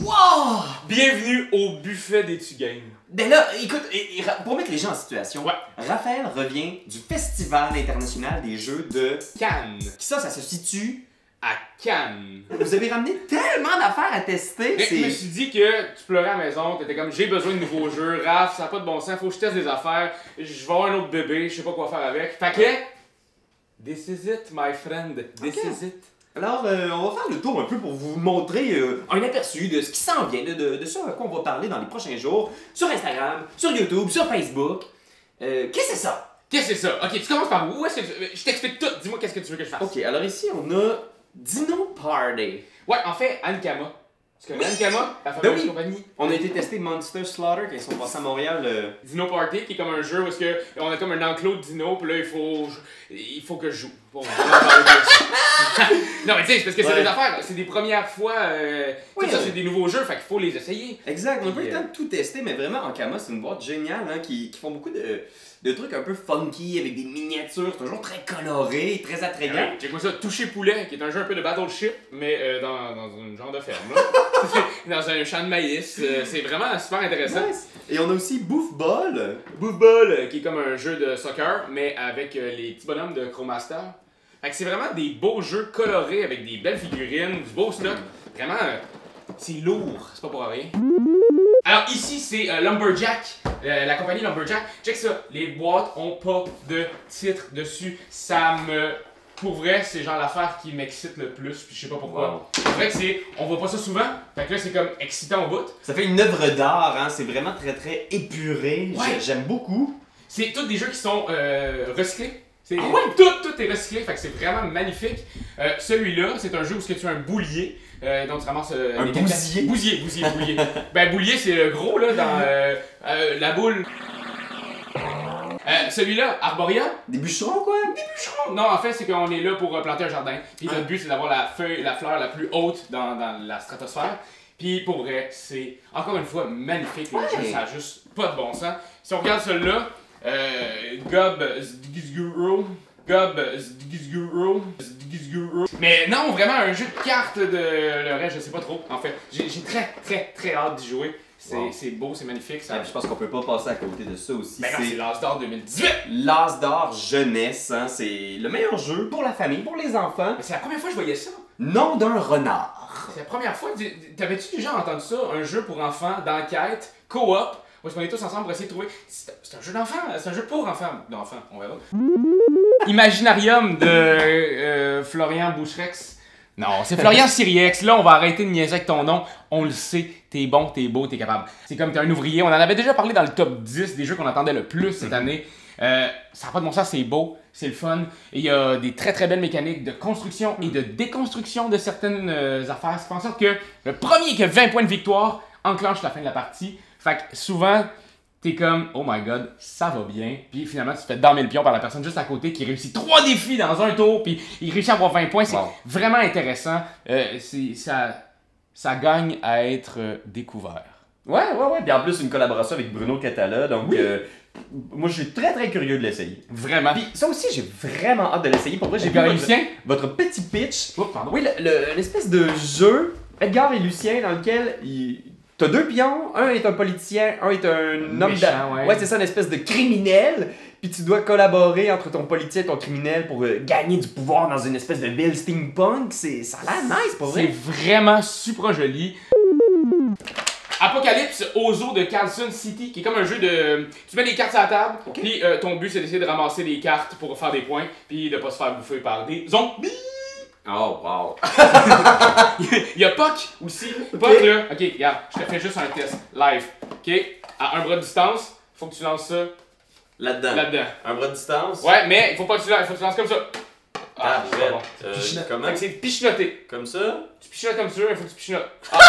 Wow! Bienvenue au buffet des Tu-Games. Ben là, écoute, pour mettre les gens en situation, Ouais. Raphaël revient du Festival international des jeux de... Cannes. Ça se situe... À Cannes. Vous avez ramené tellement d'affaires à tester, Mais je me suis dit que tu pleurais à la maison, t'étais comme j'ai besoin de nouveaux jeux, Raph, ça n'a pas de bon sens, faut que je teste des affaires, je vais avoir un autre bébé, je sais pas quoi faire avec. Fait que, this is it, my friend, this is it. Alors, on va faire le tour un peu pour vous montrer un aperçu de ce qui s'en vient, de ce à quoi on va parler dans les prochains jours, sur Instagram, sur YouTube, sur Facebook. Qu'est-ce que c'est ça? Qu'est-ce que c'est ça? Ok, tu commences par où? Est-ce que je t'explique tout, dis-moi qu'est-ce que tu veux que je fasse. Ok, alors ici, on a Dino Party. Ouais, en fait, Ankama. Parce que Ankama, la Ben fameuse oui. compagnie. On a été tester Monster Slaughter quand ils sont passés à Montréal. Dino Party, qui est comme un jeu où est-ce que on a comme un enclos de dino, puis là il faut que je joue. Pour vraiment parler de ça. Non mais tu sais, c'est parce que c'est Ouais. des affaires, c'est des premières fois, Oui, ça c'est des nouveaux jeux, fait qu'il faut les essayer. Exact, on n'a pas eu Puis, le temps de tout tester, mais vraiment, Ankama, c'est une boîte géniale hein, qui font beaucoup de trucs un peu funky, avec des miniatures, toujours très colorées, très attrayants. J'ai quoi ça, Toucher Poulet, qui est un jeu un peu de battleship, mais dans un genre de ferme. Là. Dans un champ de maïs, c'est vraiment super intéressant. Nice. Et on a aussi Bouffe Ball. Bouffe Ball, qui est comme un jeu de soccer, mais avec les petits bonhommes de Chromaster. Fait que c'est vraiment des beaux jeux colorés avec des belles figurines, du beau stock. Vraiment, c'est lourd, c'est pas pour rien. Alors ici, c'est Lumberjack, la compagnie Lumberjack. Check ça, les boîtes ont pas de titre dessus. Ça me... Pour vrai, c'est genre l'affaire qui m'excite le plus, puis je sais pas pourquoi. Wow. C'est vrai que c'est... On voit pas ça souvent, fait que là, c'est comme excitant au bout. Ça fait une œuvre d'art, hein, c'est vraiment très très épuré. Ouais. J'aime beaucoup. C'est tous des jeux qui sont recyclés. Ah ouais? Tout est recyclé, fait que c'est vraiment magnifique. Celui-là, c'est un jeu où tu as un boulier, donc tu ramasses Un des bousier? Boulier. Ben, boulier, c'est le gros, là, dans la boule. Celui-là, Arboria. Des bûcherons, quoi? Non, en fait, c'est qu'on est là pour planter un jardin. Puis notre but, c'est d'avoir la fleur la plus haute dans la stratosphère. Puis pour vrai, c'est encore une fois magnifique. Le jeu, ça a juste pas de bon sens. Si on regarde celui-là, Gob Zdgizguro. Mais non, vraiment un jeu de cartes de le reste, je sais pas trop. En fait, j'ai très hâte d'y jouer. C'est beau, c'est magnifique. Ça... Je pense qu'on peut pas passer à côté de ça aussi. Ben non, c'est l'As d'or 2018! L'As d'or jeunesse, hein, c'est le meilleur jeu pour la famille, pour les enfants. Mais c'est la première fois que je voyais ça. Nom d'un renard. C'est la première fois. T'avais-tu déjà entendu ça? Un jeu pour enfants d'enquête, co-op, où est-ce qu'on est tous ensemble pour essayer de trouver. C'est un jeu d'enfants, c'est un jeu pour enfants. D'enfants, on verra. Imaginarium de Florian Boucherex. Non, c'est Florian Siriex. Là, on va arrêter de niaiser avec ton nom. On le sait, t'es bon, t'es beau, t'es capable. C'est comme t'es un ouvrier. On en avait déjà parlé dans le top 10 des jeux qu'on attendait le plus cette année. Ça n'a pas de bon sens, c'est beau, c'est le fun. Et il y a des très belles mécaniques de construction et de déconstruction de certaines affaires. Ça fait en sorte que le premier qui a 20 points de victoire enclenche la fin de la partie. Fait que souvent, t'es comme, oh my god, ça va bien. Puis finalement, tu te fais damer le pion par la personne juste à côté qui réussit 3 défis dans un tour. Puis il réussit à avoir 20 points. C'est vraiment intéressant. Ça gagne à être découvert. Ouais. Puis en plus, une collaboration avec Bruno Catala. Donc, moi, je suis très curieux de l'essayer. Vraiment. Puis ça aussi, j'ai vraiment hâte de l'essayer. Pour vrai, j'ai Edgar vu et Lucien? votre petit pitch. Oh, pardon. Oui, l'espèce de jeu Edgar et Lucien dans lequel t'as deux pions, un est un politicien, un est un homme Méchant, ouais, c'est ça, une espèce de criminel. Puis tu dois collaborer entre ton politicien et ton criminel pour gagner du pouvoir dans une espèce de ville steampunk. Ça a l'air nice, pour C'est vrai. vraiment super joli. Apocalypse Ozo de Carlson City, qui est comme un jeu de... Tu mets des cartes sur la table, puis ton but c'est d'essayer de ramasser des cartes pour faire des points, puis de pas se faire bouffer par des zombies. Oh, wow. Il y a Puck aussi. Puck là, ok, regarde, je te fais juste un test live. Ok, à un bras de distance, faut que tu lances ça Là-dedans. Un bras de distance. Ouais, mais il faut pas que tu lances comme ça. je c'est vais. bon. Comment? Fait que c'est pichenoter. Comme ça? Tu pichenotes comme ça, il faut que tu pichenotes. Voilà.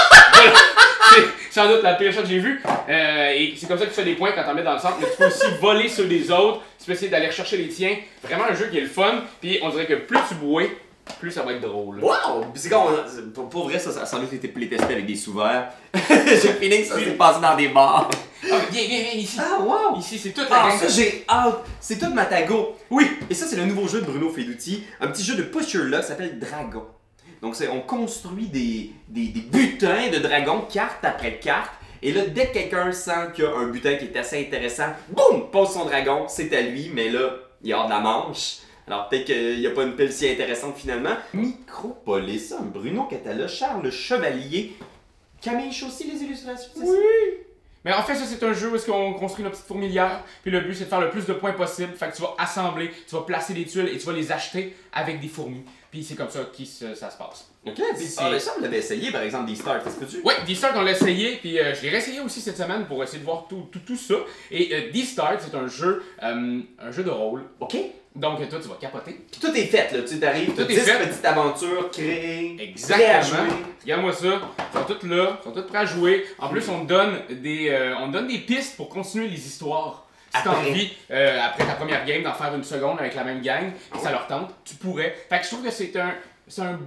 C'est sans doute la pire chose que j'ai vue. Et c'est comme ça que tu fais des points quand t'en mets dans le centre. Mais tu peux aussi voler ceux des autres. Tu peux essayer d'aller rechercher les tiens. Vraiment un jeu qui est le fun. Puis on dirait que plus tu bouais, plus ça va être drôle. Wow! Puis c'est quand pour vrai, ça a doit été playtesté avec des sous-verts. J'ai le feeling que ça s'est passé dans des bars. Ah, viens ici. Ah, wow! Ici, c'est toute la gang. Ça, j'ai hâte! C'est tout Matago! Oui! Et ça, c'est le nouveau jeu de Bruno Feduti. Un petit jeu de push your luck qui s'appelle Dragon. Donc on construit des butins de dragons, carte après carte. Et là, dès que quelqu'un sent qu'il y a un butin qui est assez intéressant, boum, pose son dragon, c'est à lui, mais là, il est hors de la manche. Alors peut-être qu'il n'y a pas une pile si intéressante finalement. Micropolis, Bruno Catala, Charles Chevalier, Camille Chaussy, les illustrations, c'est ça? Mais en fait, ça, c'est un jeu où est-ce qu'on construit notre petite fourmilière, puis le but, c'est de faire le plus de points possible. Fait que tu vas assembler, tu vas placer des tuiles et tu vas les acheter avec des fourmis. Puis c'est comme ça que ça se passe. Ok, puis ça, on l'avait essayé, par exemple, des Stars, est-ce que tu? Oui, D-Start, on l'a essayé, puis je l'ai réessayé aussi cette semaine pour essayer de voir tout ça. Et D-Start, c'est un jeu de rôle. Ok. Donc, toi, tu vas capoter. Puis tout est fait, là. Tu arrives, tu as 10 petites aventures créées. Exactement. Regarde-moi ça. Ils sont tous là, ils sont tous prêts à jouer. En plus, on te donne des pistes pour continuer les histoires. Si t'as envie, après ta première game, d'en faire une seconde avec la même gang, et ça leur tente, tu pourrais. Fait que je trouve que c'est un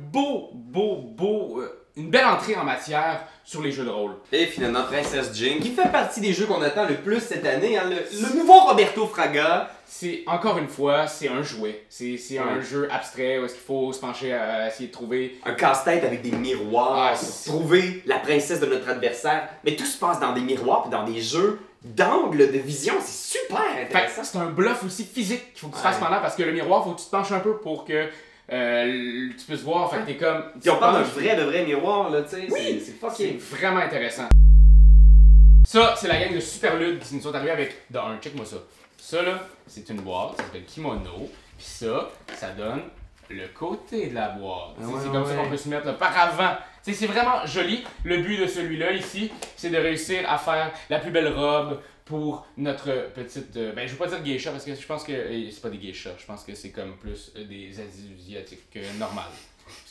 une belle entrée en matière sur les jeux de rôle. Et finalement, Princess Jane, qui fait partie des jeux qu'on attend le plus cette année, hein, le nouveau Roberto Fraga. C'est, encore une fois, c'est un jouet. C'est un jeu abstrait où est-ce qu'il faut se pencher à essayer de trouver... Un casse-tête avec des miroirs pour trouver la princesse de notre adversaire. Mais tout se passe dans des miroirs puis dans des jeux d'angle de vision. C'est super intéressant. C'est un bluff aussi physique qu'il faut que tu fasses pendant parce que le miroir, faut que tu te penches un peu pour que tu puisses voir. Fait que t'es comme... Puis on parle d'un vrai miroir, là, tu sais. Oui, c'est fucking... C'est vraiment intéressant. Ça, c'est la gang de Superlude qui nous sont arrivés avec... Check-moi ça. Ça, là, c'est une boîte, ça s'appelle Kimono. Puis ça donne le côté de la boîte. C'est comme ça qu'on peut se mettre le paravent. C'est vraiment joli. Le but de celui-là, ici, c'est de réussir à faire la plus belle robe pour notre petite... je veux pas dire geisha, parce que je pense que c'est pas des geishas. Je pense que c'est comme plus des asiatiques normales.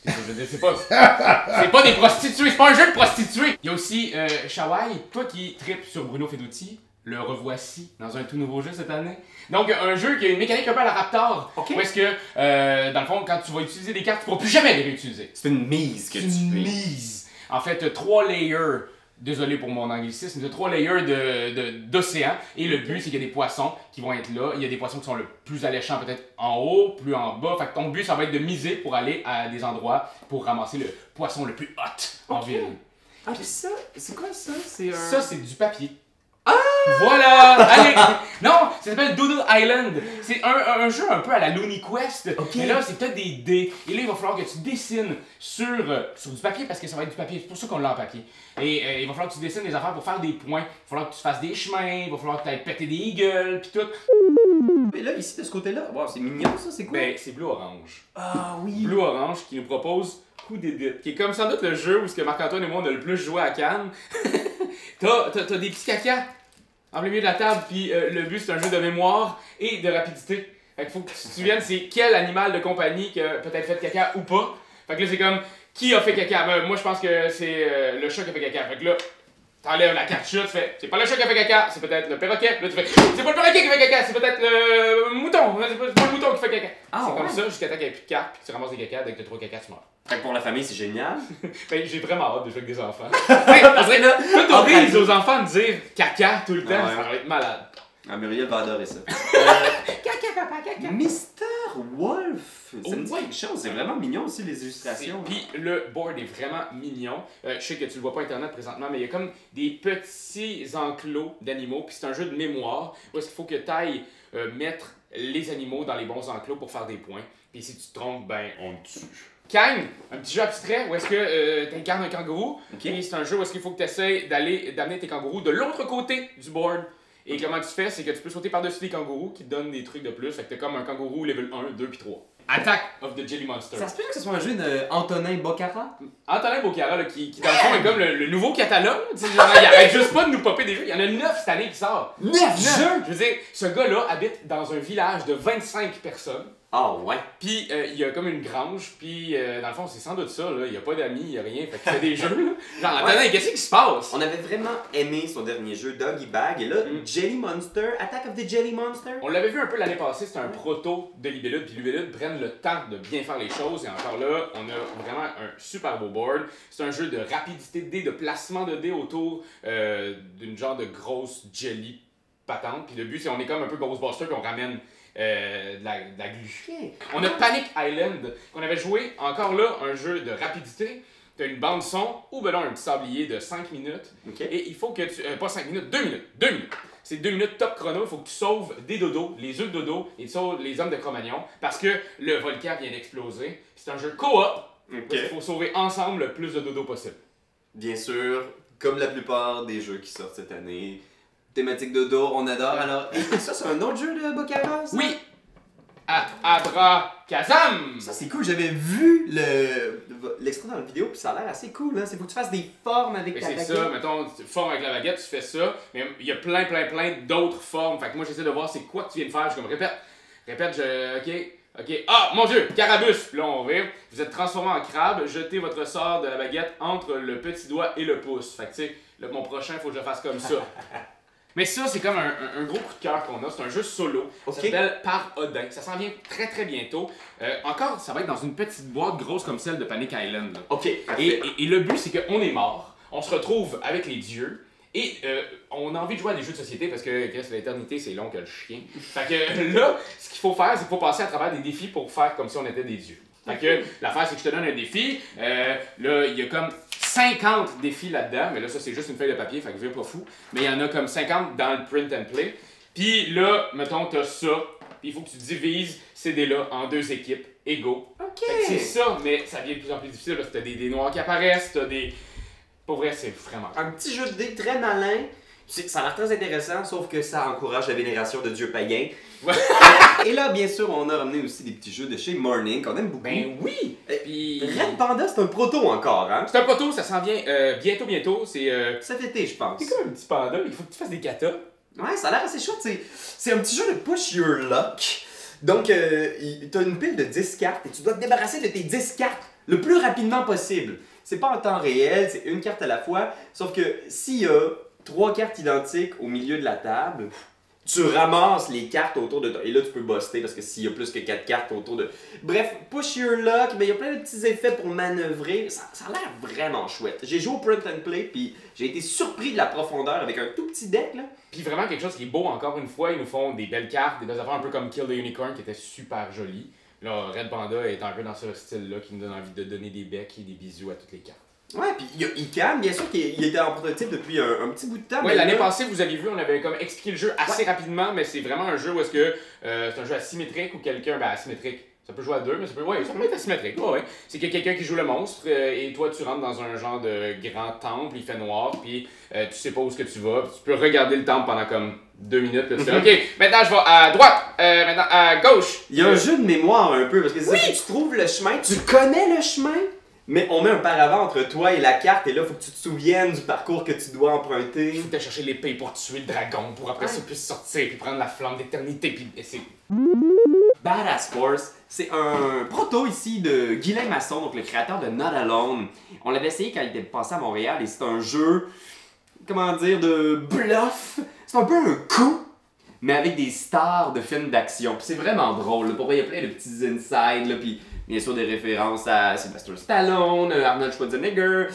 Parce que c'est pas des prostituées, c'est pas un jeu de prostituées! Il y a aussi Shawai, toi qui tripes sur Bruno Feduti, le revoici dans un tout nouveau jeu cette année. Donc, un jeu qui a une mécanique un peu à la Raptor. Où est-ce que, dans le fond, quand tu vas utiliser des cartes, tu pourras plus jamais les réutiliser. C'est une mise que tu fais. C'est une mise. En fait, 3 layers. Désolé pour mon anglicisme, de 3 layers d'océan. Et le but, c'est qu'il y a des poissons qui vont être là. Il y a des poissons qui sont le plus alléchants, peut-être en haut, plus en bas. Fait que ton but, ça va être de miser pour aller à des endroits pour ramasser le poisson le plus hot en ville. Ah, puis ça, c'est quoi ça? Ça, c'est du papier. Voilà! Allez! Non, ça s'appelle Doodle Island. C'est un jeu un peu à la Looney Quest. Mais là, c'est peut-être des dés. Et là, il va falloir que tu dessines sur du papier parce que ça va être du papier. C'est pour ça qu'on l'a en papier. Et il va falloir que tu dessines des affaires pour faire des points. Il va falloir que tu fasses des chemins. Il va falloir que tu ailles péter des gueules. Puis tout. Mais là, ici, de ce côté-là, wow, c'est mignon ça, c'est quoi? Ben, c'est Blue Orange. Ah oui! Blue Orange qui nous propose Coup d'édite. Qui est comme sans doute le jeu où Marc-Antoine et moi on a le plus joué à Cannes. T'as des petits cacas en plein milieu de la table, puis le but c'est un jeu de mémoire et de rapidité. Fait qu'il faut que tu te souviennes c'est quel animal de compagnie qui a peut-être fait caca ou pas. Fait que là c'est comme qui a fait caca. Ben, moi je pense que c'est le chat qui a fait caca. Fait que là t'enlèves la carte chat, tu fais c'est pas le chat qui a fait caca, c'est peut-être le perroquet. Là tu fais c'est pas le perroquet qui fait caca, c'est peut-être le mouton. C'est pas le mouton qui fait caca. C'est comme ça jusqu'à temps qu'il n'y ait plus de cartes, puis que tu ramasses des cacas, dès que t'as 3 cacas tu meurs. Fait que pour la famille, c'est génial. Ben, j'ai vraiment hâte de jouer avec des enfants. Parce que là, toi, t'autorises aux enfants de dire caca tout le temps, ça va être malade. Ah, Muriel va adorer ça. Caca, papa, caca. Mr. Wolf. Ça me dit quelque chose. C'est vraiment mignon aussi, les illustrations. Puis le board est vraiment mignon. Je sais que tu le vois pas internet présentement, mais il y a comme des petits enclos d'animaux. Puis c'est un jeu de mémoire où est-ce qu'il faut que tu ailles mettre les animaux dans les bons enclos pour faire des points. Puis si tu te trompes, ben on te tue. Kang, un petit jeu abstrait où est-ce que tu incarnes un kangourou. Et c'est un jeu où est-ce qu'il faut que tu essaies d'amener tes kangourous de l'autre côté du board. Et comment tu fais, c'est que tu peux sauter par-dessus des kangourous qui te donnent des trucs de plus. Fait que t'es comme un kangourou level 1, 2 puis 3. Attack of the Jelly Monster. Ça se peut que ce soit un jeu d'Antonin Bocara? Antonin Bocara, là, qui dans le fond est comme le nouveau catalogue. Il arrête juste pas de nous popper des jeux. Il y en a 9 cette année qui sort. 9 jeux? Je veux dire, ce gars-là habite dans un village de 25 personnes. Ah ouais. Puis il y a comme une grange, puis dans le fond c'est sans doute ça, là. Il y a pas d'amis, il y a rien, fait qu'il fait des jeux. Là. Genre, attendez, qu'est-ce qui se passe? On avait vraiment aimé son dernier jeu, Doggy Bag, et là, Jelly Monster, Attack of the Jelly Monster. On l'avait vu un peu l'année passée, c'était un proto de Libellude, puis Libellude prennent le temps de bien faire les choses, et encore là, on a vraiment un super beau board. C'est un jeu de rapidité de dés, de placement de dés autour d'une genre de grosse jelly patente, puis le but c'est on est comme un peu Ghostbuster, puis on ramène de la glu. On a Panic Island, qu'on avait joué, encore là, un jeu de rapidité. T'as une bande son, ou ben non, un petit sablier de 5 minutes. Okay. Et il faut que tu... pas 5 minutes, 2 minutes. 2 minutes. C'est 2 minutes top chrono, il faut que tu sauves des dodos, les œufs de dodo, et tu sauves les hommes de Cro-Magnon, parce que le volcan vient d'exploser. C'est un jeu coop. Il faut sauver ensemble le plus de dodos possible. Bien sûr, comme la plupart des jeux qui sortent cette année, thématique dodo, on adore. Alors, ça, c'est un autre jeu de Baccarat, ça? Oui! Abracazam! Ça, c'est cool. J'avais vu l'extrait dans la vidéo, puis ça a l'air assez cool. Hein? C'est faut que tu fasses des formes avec ta baguette. C'est ça, mettons, tu formes avec la baguette, tu fais ça, mais il y a plein d'autres formes. Fait que moi, j'essaie de voir c'est quoi que tu viens de faire. Je suis comme, répète, ok. Ah, mon Dieu, carabus! Puis là, on revient. Vous êtes transformé en crabe, jetez votre sort de la baguette entre le petit doigt et le pouce. Fait que, tu sais, mon prochain, il faut que je le fasse comme ça. Mais ça, c'est comme un gros coup de cœur qu'on a. C'est un jeu solo. Ça s'appelle Par Odin. Ça s'en vient très très bientôt. Encore, ça va être dans une petite boîte grosse comme celle de Panic Island. Là. Ok. Et le but, c'est qu'on est mort. On se retrouve avec les dieux. Et on a envie de jouer à des jeux de société parce que l'éternité, c'est long que le chien. Fait que là, ce qu'il faut faire, c'est qu'il faut passer à travers des défis pour faire comme si on était des dieux. Fait que l'affaire, c'est que je te donne un défi. Là, il y a comme 50 défis là-dedans, mais là, ça, c'est juste une feuille de papier, fait que je pas fou. Mais il y en a comme 50 dans le print and play. Puis là, mettons, t'as ça, puis il faut que tu divises ces dés-là en 2 équipes égaux. Ok. C'est ça, mais ça devient de plus en plus difficile, parce que t'as des noirs qui apparaissent, t'as des... Pour vrai, c'est vraiment... Un petit jeu de dés très malin. Ça a l'air très intéressant, sauf que ça encourage la vénération de dieux païens. Ouais. Et là, bien sûr, on a ramené aussi des petits jeux de chez Morning qu'on aime beaucoup. Ben oui! Puis... Red Panda, c'est un proto encore, hein? C'est un proto, ça s'en vient bientôt. C'est cet été, je pense. C'est comme un petit panda, il faut que tu fasses des katas. Ouais, ça a l'air assez chouette. C'est un petit jeu de push your luck. Donc, t'as une pile de 10 cartes et tu dois te débarrasser de tes 10 cartes le plus rapidement possible. C'est pas en temps réel, c'est une carte à la fois. Sauf que s'il y a 3 cartes identiques au milieu de la table, tu ramasses les cartes autour de toi. Et là, tu peux buster parce que s'il y a plus que 4 cartes autour de... Bref, push your luck, mais il y a plein de petits effets pour manœuvrer. Ça a l'air vraiment chouette. J'ai joué au print and play, puis j'ai été surpris de la profondeur avec un tout petit deck, là. Puis vraiment quelque chose qui est beau, encore une fois, ils nous font des belles cartes, des belles affaires un peu comme Kill the Unicorn qui était super joli. Là, Red Panda est un peu dans ce style-là qui nous donne envie de donner des becs et des bisous à toutes les cartes. Ouais, puis il y a Icam, bien sûr, il était en prototype depuis un petit bout de temps. Ouais, l'année passée, vous aviez vu, on avait comme expliqué le jeu assez rapidement, mais c'est vraiment un jeu où est-ce que c'est un jeu asymétrique ou quelqu'un, asymétrique. Ça peut jouer à 2, mais ça peut être asymétrique. Ouais. C'est qu'il y a quelqu'un qui joue le monstre et toi tu rentres dans un genre de grand temple, il fait noir, puis tu sais pas où est-ce que tu vas, puis tu peux regarder le temple pendant comme 2 minutes, puis tu fais OK, maintenant je vais à droite, maintenant à gauche. Il y a un jeu de mémoire un peu, parce que c'est ça, tu trouves le chemin, tu connais le chemin, mais on met un paravent entre toi et la carte, et là, il faut que tu te souviennes du parcours que tu dois emprunter. Il faut que tu ailles chercher l'épée pour tuer le dragon, pour après ça puisse sortir, puis prendre la flamme d'éternité, puis c'est... Badass Force, c'est un proto ici de Guylain Masson, donc le créateur de Not Alone. On l'avait essayé quand il était passé à Montréal, et c'est un jeu, comment dire, de bluff. C'est un peu un coup, mais avec des stars de films d'action. Puis c'est vraiment drôle, là. Pour vrai, il y a plein de petits insides, là, puis... Bien sûr, des références à Sylvester Stallone, Arnold Schwarzenegger.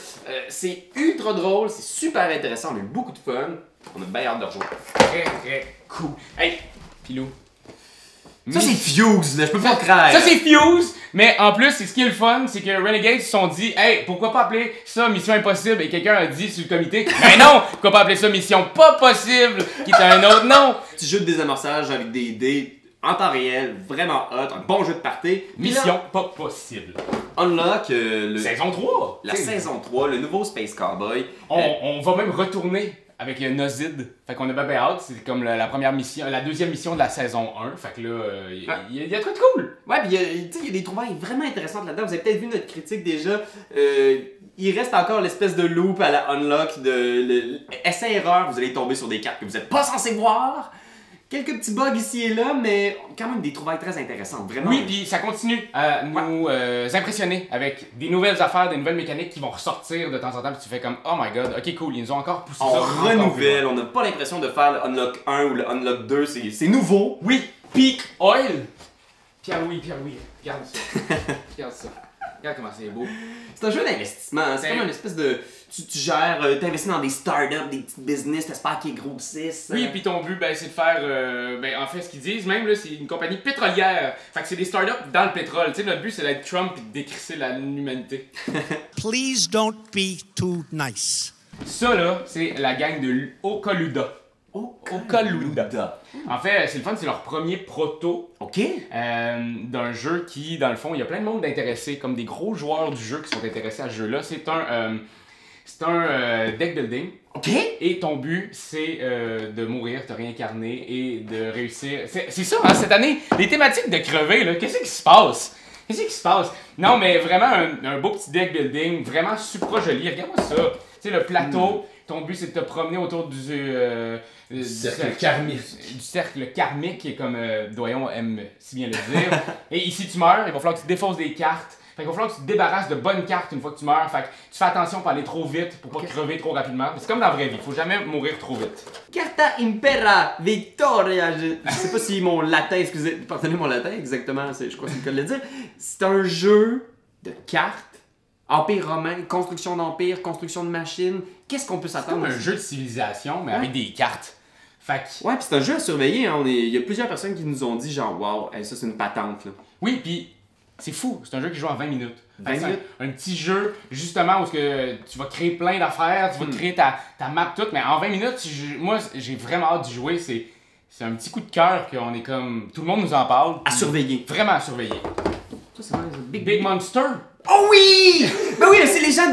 C'est ultra drôle, c'est super intéressant, on a eu beaucoup de fun. On a bien hâte de rejouer. Très, très cool. Hey, Pilou. Ça, c'est Fuse, là, je peux pas le croire. Ça, c'est Fuse, mais en plus, ce qui est le fun, c'est que Renegades se sont dit, hey, pourquoi pas appeler ça Mission Impossible? Et quelqu'un a dit sur le comité, ben non, pourquoi pas appeler ça Mission Pas Possible, qui est un autre nom. Petit jeu de désamorçage avec des dés. En temps réel, vraiment hot, un bon jeu de party. Mission Pas Possible. Unlock Saison 3. La saison 3, le nouveau Space Cowboy. On va même retourner avec Nozid. Fait qu'on a bien hâte, c'est comme la première mission, la deuxième mission de la saison 1. Fait que là, il y a trop de cool. Ouais, pis il y a des trouvailles vraiment intéressantes là-dedans. Vous avez peut-être vu notre critique déjà. Il reste encore l'espèce de loop à la Unlock de essai-erreur. Vous allez tomber sur des cartes que vous n'êtes pas censé voir. Quelques petits bugs ici et là, mais quand même des trouvailles très intéressantes, vraiment. Oui, puis ça continue à nous impressionner avec des nouvelles affaires, des nouvelles mécaniques qui vont ressortir de temps en temps, puis tu fais comme « Oh my god, ok cool, ils nous ont encore poussé ça. » On renouvelle, on n'a pas l'impression de faire le Unlock 1 ou le Unlock 2, c'est nouveau. Oui, Peak Oil. Pierre-Louis, regarde ça. Regarde ça. Regarde comment c'est beau. C'est un jeu d'investissement, hein. C'est comme une espèce de... Tu gères, t'investis dans des startups, des petits business, t'espères qu'ils grossissent. Oui, puis ton but, ben, c'est de faire, en fait, ce qu'ils disent, même là, c'est une compagnie pétrolière. Fait que c'est des startups dans le pétrole. Tu sais, notre but, c'est d'être Trump et de décrisser l'humanité. Please don't be too nice. Ça, là, c'est la gang de Okaluda. Okaluda. En fait, c'est le fun, c'est leur premier proto. OK. D'un jeu qui, dans le fond, il y a plein de monde d'intéressés, comme des gros joueurs du jeu qui sont intéressés à ce jeu-là. C'est un deck building. OK. Et ton but, c'est de mourir, te réincarner et de réussir. C'est ça, hein, cette année, les thématiques de crever, là, qu'est-ce qui se passe? Qu'est-ce qui se passe? Non, mais vraiment un beau petit deck building, vraiment super joli. Regarde-moi ça. Tu sais, le plateau, ton but, c'est de te promener autour du cercle karmique. Du cercle karmique, qui est comme Doyon aime si bien le dire. Et ici, tu meurs, il va falloir que tu défausses des cartes. Fait qu'il va falloir que tu te débarrasses de bonnes cartes une fois que tu meurs. Fait que tu fais attention pour aller trop vite, pour pas crever trop rapidement. C'est comme dans la vraie vie, faut jamais mourir trop vite. Carta impera victoria. Je sais pas si mon latin, excusez, pardonnez mon latin exactement, je crois que c'est le cas de le dire. C'est un jeu de cartes. Empire romain, construction d'empire, construction de machines. Qu'est-ce qu'on peut C'est s'attendre? comme un jeu de civilisation, mais avec des cartes. Fait que... Ouais, pis c'est un jeu à surveiller. Hein. Il y a plusieurs personnes qui nous ont dit genre, wow, ça c'est une patente. Là. Oui, puis c'est fou. C'est un jeu qui joue en 20 minutes. 20 minutes? Un petit jeu, justement, où tu vas créer plein d'affaires, tu vas créer ta map toute, mais en 20 minutes, moi, j'ai vraiment hâte d'y jouer. C'est un petit coup de cœur qu'on est comme... Tout le monde nous en parle. À surveiller. Vraiment à surveiller. Ça, c'est vrai, Big Monster. Oh oui! Ben oui, c'est les gens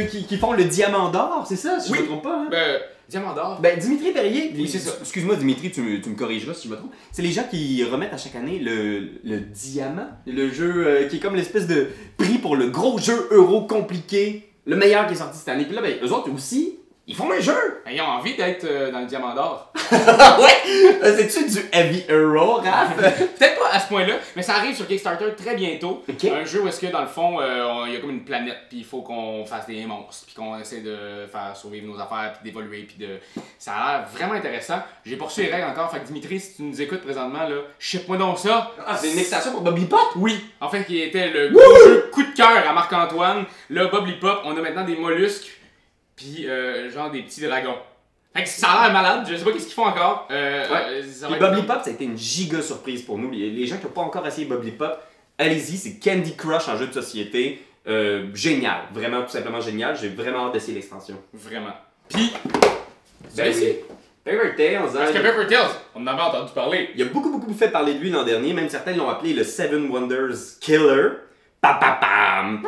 qui font le diamant d'or, c'est ça, si je me trompe pas. Hein? Diamant d'or. Ben, Dimitri Perrier, Oui, c'est ça. Excuse-moi, Dimitri, tu me corrigeras si je me trompe. C'est les gens qui remettent à chaque année le diamant, le jeu qui est comme l'espèce de prix pour le gros jeu euro compliqué, le meilleur qui est sorti cette année. Puis là, ben, eux autres aussi, ils font un jeu! Ils ont envie d'être dans le diamant d'or. Ouais! C'est-tu du heavy euro, Raph? Peut-être pas à ce point-là, mais ça arrive sur Kickstarter très bientôt. Okay. Un jeu où est-ce que dans le fond, il y a comme une planète, puis il faut qu'on fasse des monstres, puis qu'on essaie de faire survivre nos affaires, puis d'évoluer, puis de... Ça a l'air vraiment intéressant. J'ai pas reçu les règles encore, fait que Dimitri, si tu nous écoutes présentement, là, ship-moi donc ça. Ah, c'est une extension pour Bobby Pot? Oui, en fait, qui était le gros jeu coup de cœur à Marc-Antoine. Là, Bobby Pop, on a maintenant des mollusques, puis genre des petits dragons. Fait que ça a l'air malade, je sais pas qu'est-ce qu'ils font encore. Puis Bobby Pop, ça a été une giga surprise pour nous. Les gens qui n'ont pas encore essayé Bobby Pop, allez-y, c'est Candy Crush en jeu de société. Génial, vraiment tout simplement génial. J'ai vraiment hâte d'essayer l'extension. Vraiment. Puis, Ben oui. Paper Tales, hein, parce que Paper Tales, on en avait entendu parler. il a beaucoup fait parler de lui l'an dernier, même certains l'ont appelé le Seven Wonders Killer. Pam!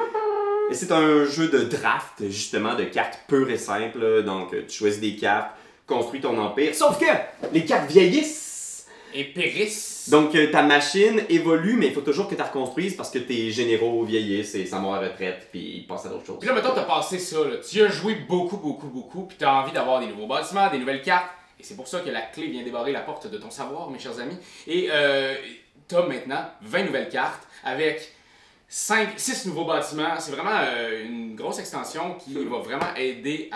Et c'est un jeu de draft, justement, de cartes pures et simples. Là. Donc, tu choisis des cartes, construis ton empire. Sauf que les cartes vieillissent. Et périssent. Donc, ta machine évolue, mais il faut toujours que tu la reconstruises parce que tes généraux vieillissent et s'en vont à la retraite, puis ils passent à d'autres choses. Puis là, mettons, t'as passé ça, là. Tu as joué beaucoup, puis t'as envie d'avoir des nouveaux bâtiments, des nouvelles cartes. Et c'est pour ça que la clé vient débarrer la porte de ton savoir, mes chers amis. Et t'as maintenant 20 nouvelles cartes avec 6 nouveaux bâtiments. C'est vraiment une grosse extension qui va vraiment aider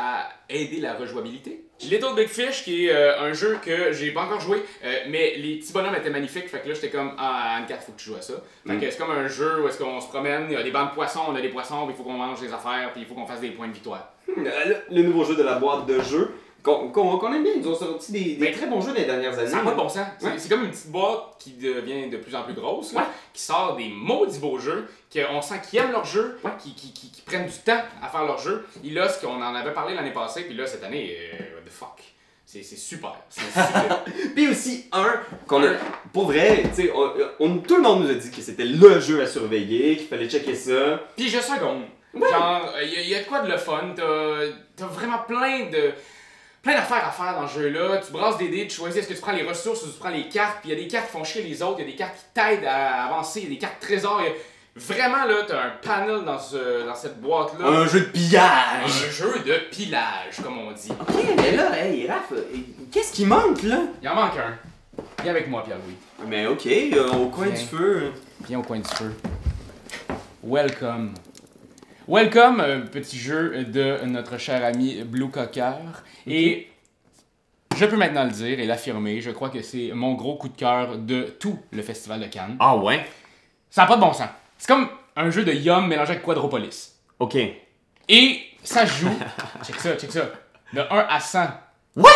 la rejouabilité. Little Big Fish, qui est un jeu que j'ai pas encore joué, mais les petits bonhommes étaient magnifiques. Fait que là, j'étais comme, Anne-Cat, faut que tu joues à ça. Fait que c'est comme un jeu où est-ce qu'on se promène, il y a des bancs de poissons, on a des poissons, puis il faut qu'on mange des affaires, puis il faut qu'on fasse des points de victoire. Le nouveau jeu de la boîte de jeu. Qu'on aime bien, ils ont sorti des très bons jeux dans les dernières années. Ça n'a pas de bon sens. C'est comme une petite boîte qui devient de plus en plus grosse, là, qui sort des maudits beaux jeux, qu'on sent qu'ils aiment leur jeu, qui prennent du temps à faire leur jeu. Et là, ce qu'on en avait parlé l'année passée, puis là, cette année, what the fuck. C'est super. C'est super. Puis aussi, qu'on a. Pour vrai, tu sais, tout le monde nous a dit que c'était le jeu à surveiller, qu'il fallait checker ça. Puis je seconde. Genre, il y a de quoi de le fun. T'as vraiment plein d'affaires à faire dans ce jeu-là. Tu brasses des dés, tu choisis est-ce que tu prends les ressources ou tu prends les cartes. Puis il y a des cartes qui font chier les autres, il y a des cartes qui t'aident à avancer, il y a des cartes trésors. Vraiment, là, t'as un panel dans cette boîte-là. Un jeu de pillage! Un jeu de pillage, comme on dit. Ok, mais là, hey, Raph, qu'est-ce qui manque, là? Il en manque un. Viens avec moi, Pierre-Louis. Mais ok, au coin du feu. Viens au coin du feu. Welcome. Welcome, petit jeu de notre cher ami Blue Cocker. Et je peux maintenant le dire et l'affirmer, je crois que c'est mon gros coup de cœur de tout le Festival de Cannes. Ah ouais? Ça n'a pas de bon sens. C'est comme un jeu de Yum mélangé avec Quadropolis. OK. Et ça se joue, check ça, de 1 à 100. What?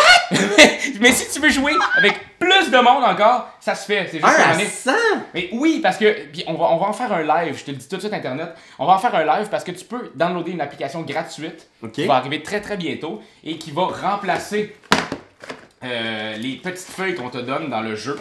Mais si tu veux jouer avec plus de monde encore, ça se fait. C'est juste 1 à année. 100? Mais oui, parce que puis on va en faire un live, je te le dis tout de suite Internet. On va en faire un live parce que tu peux downloader une application gratuite qui va arriver très très bientôt et qui va remplacer les petites feuilles qu'on te donne dans le jeu.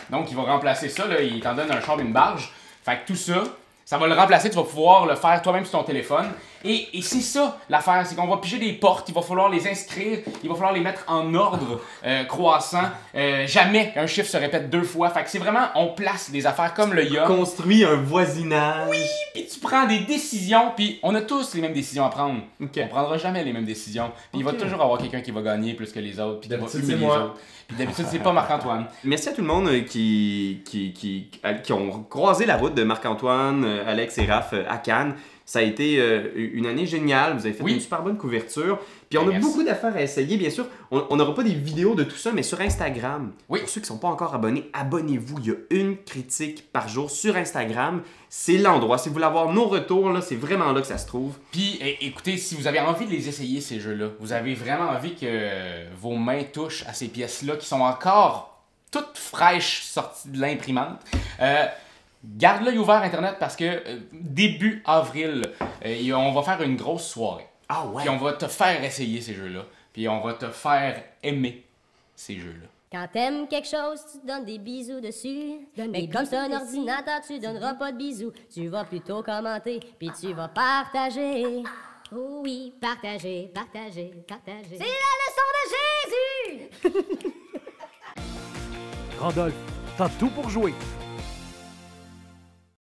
Donc il va remplacer ça, là, il t'en donne un char et une barge. Fait que tout ça, ça va le remplacer, tu vas pouvoir le faire toi-même sur ton téléphone. Et c'est ça l'affaire, c'est qu'on va piger des portes, il va falloir les inscrire, il va falloir les mettre en ordre croissant. Jamais un chiffre se répète 2 fois. Fait que c'est vraiment, on place des affaires comme le Yum. Construit un voisinage. Oui, puis tu prends des décisions, puis on a tous les mêmes décisions à prendre. Okay. On prendra jamais les mêmes décisions. Puis il va toujours avoir quelqu'un qui va gagner plus que les autres, puis qui va D'habitude, humilier c'est les moi. autres. Puis d'habitude, c'est pas Marc-Antoine. Merci à tout le monde qui ont croisé la route de Marc-Antoine, Alex et Raph à Cannes. Ça a été une année géniale. Vous avez fait une super bonne couverture. Puis on a beaucoup d'affaires à essayer. Bien sûr, on n'aura pas des vidéos de tout ça, mais sur Instagram, pour ceux qui ne sont pas encore abonnés, abonnez-vous. Il y a une critique par jour sur Instagram. C'est l'endroit. Si vous voulez avoir nos retours, là, c'est vraiment là que ça se trouve. Puis écoutez, si vous avez envie de les essayer, ces jeux-là, vous avez vraiment envie que vos mains touchent à ces pièces-là qui sont encore toutes fraîches sorties de l'imprimante, garde l'œil ouvert Internet parce que début avril, on va faire une grosse soirée. Ah ouais? Puis on va te faire essayer ces jeux-là. Puis on va te faire aimer ces jeux-là. Quand t'aimes quelque chose, tu donnes des bisous dessus. Mais comme c'est un ordinateur, tu donneras pas de bisous. Tu vas plutôt commenter, puis tu vas partager. Oh oui, partager, partager, partager. C'est la leçon de Jésus! Randolph, t'as tout pour jouer.